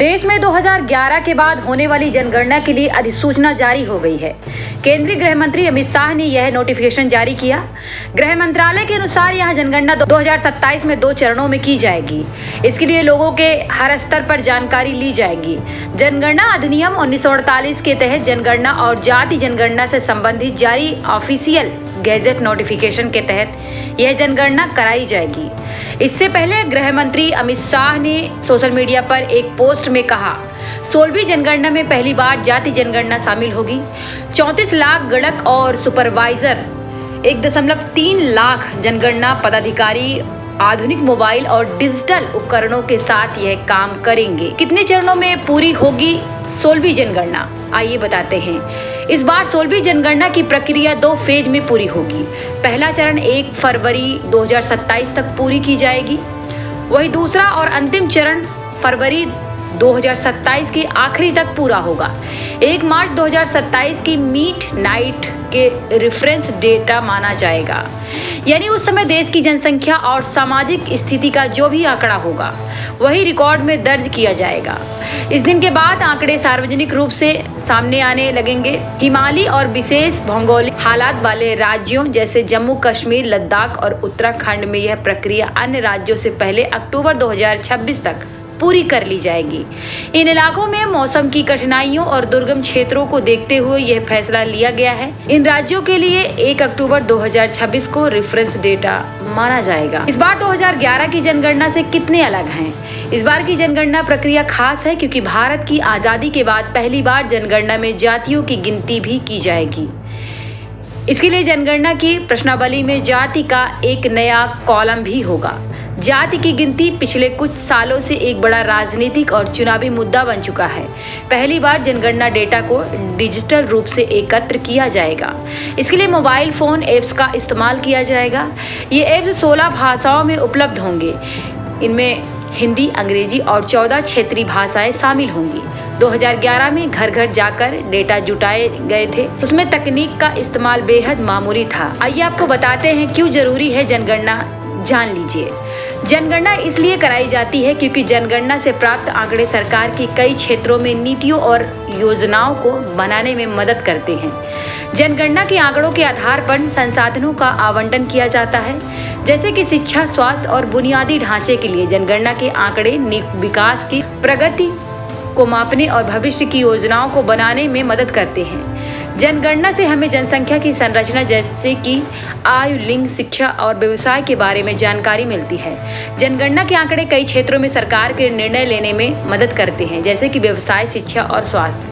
देश में 2011 के बाद होने वाली जनगणना के लिए अधिसूचना जारी हो गई है। केंद्रीय गृह मंत्री अमित शाह ने यह नोटिफिकेशन जारी किया। गृह मंत्रालय के अनुसार यह जनगणना 2027 में 2 चरणों में की जाएगी। इसके लिए लोगों के हर स्तर पर जानकारी ली जाएगी। जनगणना अधिनियम 1948 के तहत जनगणना और जाति जनगणना से संबंधित जारी ऑफिशियल गैजेट नोटिफिकेशन के तहत यह जनगणना कराई जाएगी। इससे पहले गृह मंत्री अमित शाह ने सोशल मीडिया पर एक पोस्ट में कहा, 16वीं जनगणना में पहली बार जाति जनगणना शामिल होगी। 34 लाख गणक और सुपरवाइजर, 1.3 लाख जनगणना पदाधिकारी आधुनिक मोबाइल और डिजिटल उपकरणों के साथ यह काम करेंगे। कितने चरणों में पूरी होगी 16वीं जनगणना, आइए बताते हैं। इस बार 16वीं जनगणना की प्रक्रिया 2 फेज में पूरी होगी। पहला चरण 1 फरवरी 2027 तक पूरी की जाएगी। वही दूसरा और अंतिम चरण फरवरी 2027 के आखिरी तक पूरा होगा। 1 मार्च 2027 की मिड नाइट के रेफरेंस डेटा माना जाएगा, यानी उस समय देश की जनसंख्या और सामाजिक स्थिति का जो भी आंकड़ा होगा वही रिकॉर्ड में दर्ज किया जाएगा। इस दिन के बाद आंकड़े सार्वजनिक रूप से सामने आने लगेंगे। हिमालयी और विशेष भौगोलिक हालात वाले राज्यों जैसे जम्मू कश्मीर, लद्दाख और उत्तराखंड में यह प्रक्रिया अन्य राज्यों से पहले अक्टूबर 2026 तक पूरी कर ली जाएगी। इन इलाकों में मौसम की कठिनाइयों और दुर्गम क्षेत्रों को देखते हुए यह फैसला लिया गया है। इन राज्यों के लिए 1 अक्टूबर 2026 को रेफरेंस डेटा माना जाएगा। इस बार 2011 की जनगणना से कितने अलग हैं? इस बार की जनगणना प्रक्रिया खास है क्योंकि भारत की आज़ादी के बाद पहली बार जनगणना में जातियों की गिनती भी की जाएगी। इसके लिए जनगणना की प्रश्नावली में जाति का एक नया कॉलम भी होगा। जाति की गिनती पिछले कुछ सालों से एक बड़ा राजनीतिक और चुनावी मुद्दा बन चुका है। पहली बार जनगणना डेटा को डिजिटल रूप से एकत्र किया जाएगा। इसके लिए मोबाइल फोन ऐप्स का इस्तेमाल किया जाएगा। ये ऐप्स 16 भाषाओं में उपलब्ध होंगे। इनमें हिंदी, अंग्रेजी और 14 क्षेत्रीय भाषाएं शामिल होंगी। 2011 में घर घर जाकर डेटा जुटाए गए थे, उसमें तकनीक का इस्तेमाल बेहद मामूली था। आइए आपको बताते हैं क्यों जरूरी है जनगणना, जान लीजिए। जनगणना इसलिए कराई जाती है क्योंकि जनगणना से प्राप्त आंकड़े सरकार की कई क्षेत्रों में नीतियों और योजनाओं को बनाने में मदद करते हैं। जनगणना के आंकड़ों के आधार पर संसाधनों का आवंटन किया जाता है, जैसे कि शिक्षा, स्वास्थ्य और बुनियादी ढांचे के लिए जनगणना के आंकड़े विकास की प्रगति को मापने और भविष्य की योजनाओं को बनाने में मदद करते हैं। जनगणना से हमें जनसंख्या की संरचना जैसे कि आयु, लिंग, शिक्षा और व्यवसाय के बारे में जानकारी मिलती है। जनगणना के आंकड़े कई क्षेत्रों में सरकार के निर्णय लेने में मदद करते हैं, जैसे कि व्यवसाय, शिक्षा और स्वास्थ्य।